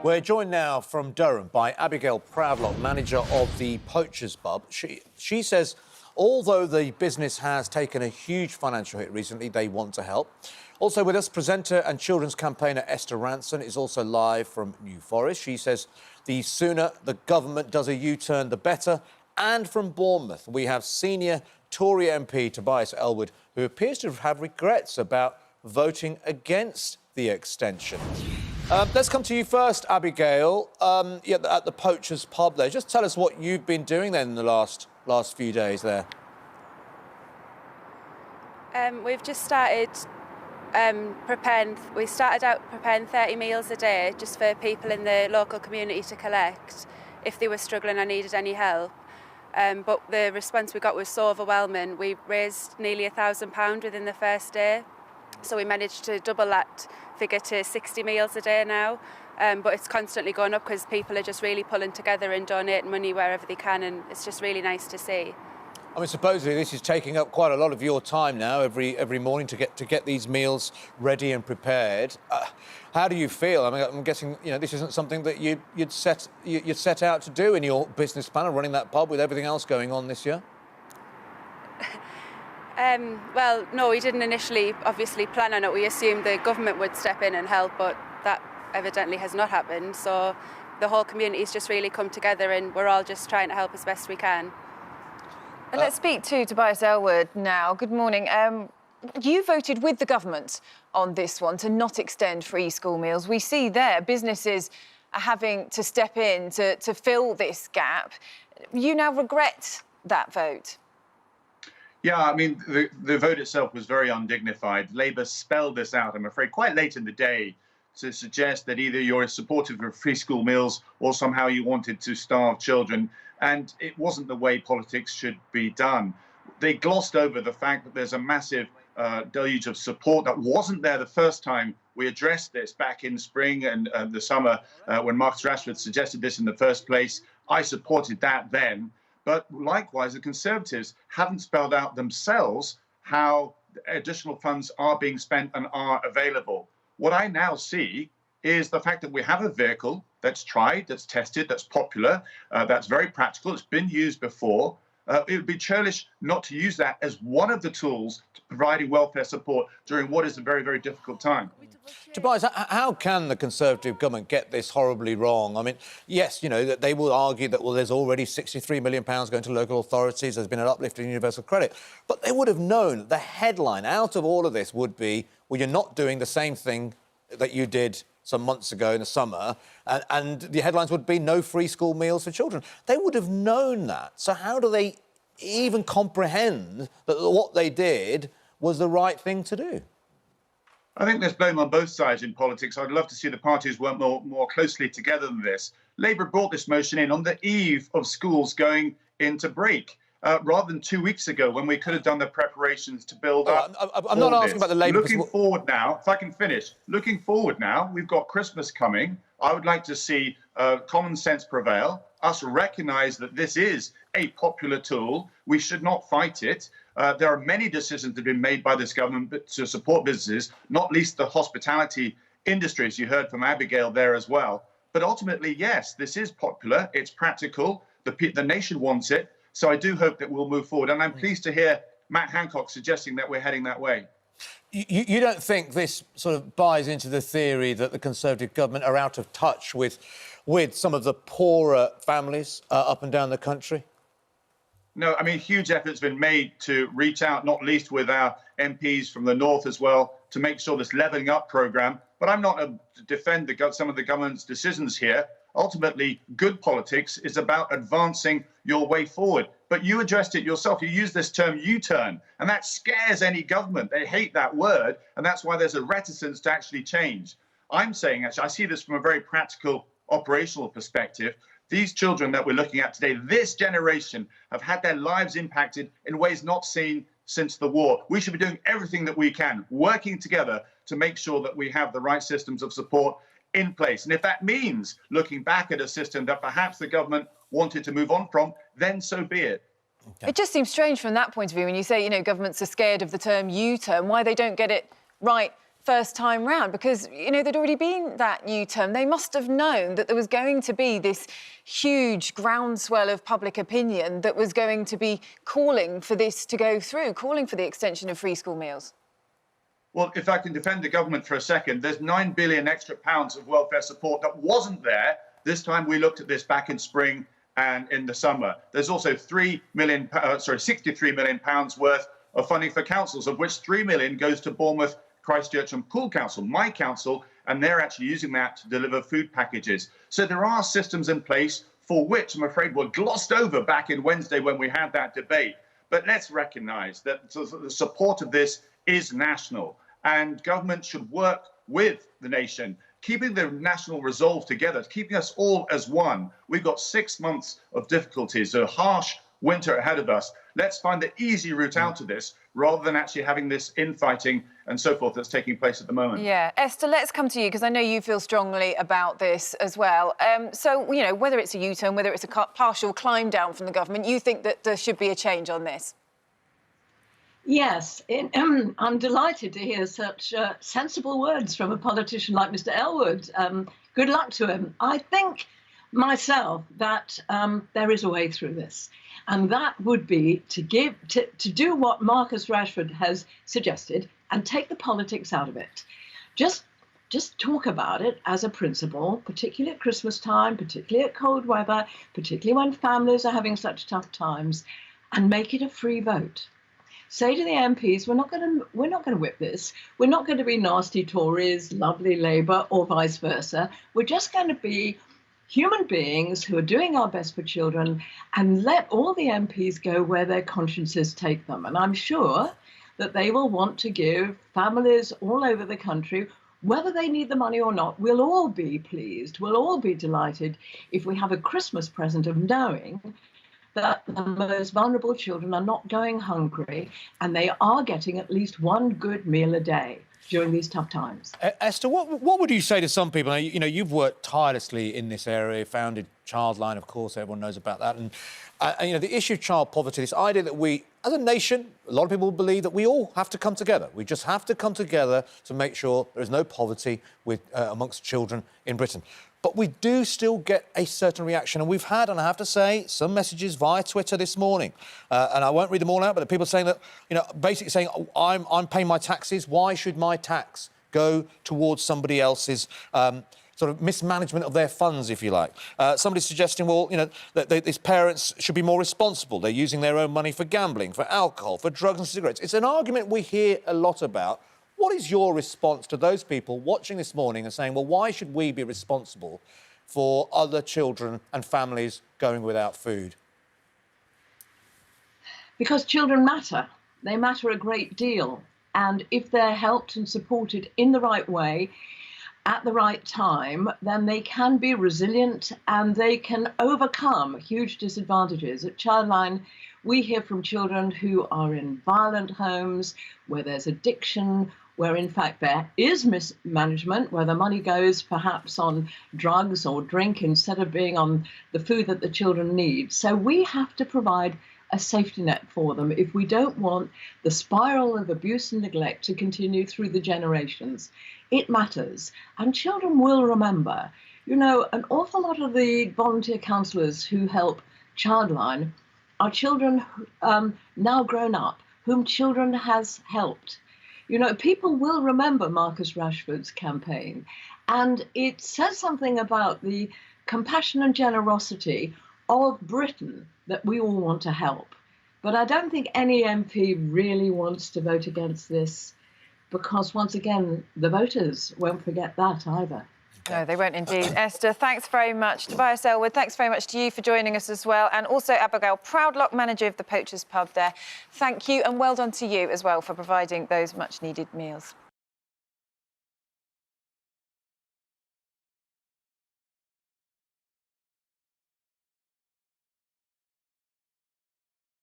We're joined now from Durham by Abigail Proudlock, manager of the Poachers Pub. She says, although the business has taken a huge financial hit recently, they want to help. Also with us, presenter and children's campaigner Esther Ranson is also live from New Forest. She says the sooner the government does a U-turn, the better. And from Bournemouth, we have senior Tory MP Tobias Ellwood, who appears to have regrets about voting against the extension. Let's come to you first, Abigail. At the Poachers Pub there. Just tell us what you've been doing then in the last few days there. We've just started preparing. We started out preparing 30 meals a day just for people in the local community to collect if they were struggling or needed any help. But the response we got was so overwhelming. We raised nearly £1,000 within the first day. So we managed to double that figure to 60 meals a day now. But it's constantly going up because people are just really pulling together and donating money wherever they can, and it's just really nice to see. I mean, supposedly this is taking up quite a lot of your time now every morning to get these meals ready and prepared. How do you feel? I mean, I'm guessing this isn't something that you'd set out to do in your business plan of running that pub with everything else going on this year. Well, no, we didn't initially obviously plan on it. We assumed the government would step in and help, but that evidently has not happened. So the whole community's just really come together and we're all just trying to help as best we can. Let's speak to Tobias Ellwood now. Good morning. You voted with the government on this one to not extend free school meals. We see there businesses are having to step in to fill this gap. You now regret that vote? Yeah, I mean, the vote itself was very undignified. Labour spelled this out, I'm afraid, quite late in the day to suggest that either you're supportive of free school meals or somehow you wanted to starve children. And it wasn't the way politics should be done. They glossed over the fact that there's a massive deluge of support that wasn't there the first time we addressed this back in spring and the summer when Marcus Rashford suggested this in the first place. I supported that then. But likewise, the Conservatives haven't spelled out themselves how additional funds are being spent and are available. What I now see is the fact that we have a vehicle that's tried, that's tested, that's popular, that's very practical, it's been used before. It would be churlish not to use that as one of the tools to providing welfare support during what is a very, very difficult time. Tobias, how can the Conservative government get this horribly wrong? I mean, yes, that they will argue that, well, there's already £63 million going to local authorities, there's been an uplift in universal credit, but they would have known the headline out of all of this would be, well, you're not doing the same thing that you did some months ago in the summer, and the headlines would be no free school meals for children. They would have known that. So how do they even comprehend that what they did was the right thing to do? I think there's blame on both sides in politics. I'd love to see the parties work more closely together than this. Labour brought this motion in on the eve of schools going into break, rather than 2 weeks ago when we could have done the preparations to build up. I'm not asking about the Labour... Looking forward now, if I can finish, looking forward now, we've got Christmas coming. I would like to see common sense prevail, us recognise that this is a popular tool. We should not fight it. There are many decisions that have been made by this government to support businesses, not least the hospitality industry, as you heard from Abigail there as well. But ultimately, yes, this is popular. It's practical. The nation wants it. So I do hope that we'll move forward. And I'm pleased to hear Matt Hancock suggesting that we're heading that way. You don't think this sort of buys into the theory that the Conservative government are out of touch with some of the poorer families up and down the country? No, I mean, huge efforts been made to reach out, not least with our MPs from the north as well, to make sure this levelling up programme. But I'm not to defend some of the government's decisions here. Ultimately, good politics is about advancing your way forward. But you addressed it yourself. You used this term U-turn, and that scares any government. They hate that word, and that's why there's a reticence to actually change. I'm saying, actually, I see this from a very practical, operational perspective. These children that we're looking at today, this generation, have had their lives impacted in ways not seen since the war. We should be doing everything that we can, working together to make sure that we have the right systems of support in place. And if that means looking back at a system that perhaps the government wanted to move on from, then so be it. Okay. It just seems strange from that point of view when you say, governments are scared of the term U-turn, why they don't get it right first time round? Because, you know, there'd already been that U-turn. They must have known that there was going to be this huge groundswell of public opinion that was going to be calling for this to go through, calling for the extension of free school meals. Well, if I can defend the government for a second, there's £9 billion extra of welfare support that wasn't there this time we looked at this back in spring and in the summer. There's also £63 million worth of funding for councils, of which £3 million goes to Bournemouth, Christchurch and Poole Council, my council, and they're actually using that to deliver food packages. So there are systems in place for which, I'm afraid, were glossed over back in Wednesday when we had that debate. But let's recognise that the support of this is national, and government should work with the nation, keeping the national resolve together, keeping us all as one. We've got 6 months of difficulties, a harsh winter ahead of us. Let's find the easy route out of this rather than actually having this infighting and so forth that's taking place at the moment. Yeah. Esther, let's come to you, because I know you feel strongly about this as well. So, you know, whether it's a U-turn, whether it's a partial climb down from the government, you think that there should be a change on this? Yes, I'm delighted to hear such sensible words from a politician like Mr. Elwood. Good luck to him. I think myself that there is a way through this, and that would be to do what Marcus Rashford has suggested and take the politics out of it. Just talk about it as a principle, particularly at Christmas time, particularly at cold weather, particularly when families are having such tough times, and make it a free vote. Say to the MPs, we're not going to whip this. We're not going to be nasty Tories, lovely Labour, or vice versa. We're just going to be human beings who are doing our best for children, and let all the MPs go where their consciences take them. And I'm sure that they will want to give families all over the country, whether they need the money or not, we'll all be pleased, we'll all be delighted if we have a Christmas present of knowing that the most vulnerable children are not going hungry and they are getting at least one good meal a day during these tough times. Esther, what would you say to some people? Now, you know, you've worked tirelessly in this area, founded Childline, of course, everyone knows about that. And you know, the issue of child poverty, this idea that we, as a nation, a lot of people believe that we all have to come together. We just have to come together to make sure there is no poverty amongst children in Britain. But we do still get a certain reaction. And we've had, and I have to say, some messages via Twitter this morning. And I won't read them all out, but the people saying that, you know, basically saying, oh, I'm paying my taxes. Why should my tax go towards somebody else's sort of mismanagement of their funds, if you like? Somebody's suggesting, well, you know, that these parents should be more responsible. They're using their own money for gambling, for alcohol, for drugs and cigarettes. It's an argument we hear a lot about. What is your response to those people watching this morning and saying, well, why should we be responsible for other children and families going without food? Because children matter. They matter a great deal. And if they're helped and supported in the right way, at the right time, then they can be resilient and they can overcome huge disadvantages. At Childline, we hear from children who are in violent homes, where there's addiction, where in fact there is mismanagement, where the money goes perhaps on drugs or drink instead of being on the food that the children need. So we have to provide a safety net for them if we don't want the spiral of abuse and neglect to continue through the generations. It matters, and children will remember. You know, an awful lot of the volunteer counsellors who help Childline are children now grown up, whom children has helped. You know, people will remember Marcus Rashford's campaign, and it says something about the compassion and generosity of Britain that we all want to help. But I don't think any MP really wants to vote against this, because once again, the voters won't forget that either. No, they won't indeed. Esther, thanks very much. Tobias Elwood, thanks very much to you for joining us as well. And also Abigail Proudlock, manager of the Poachers Pub there. Thank you, and well done to you as well for providing those much-needed meals.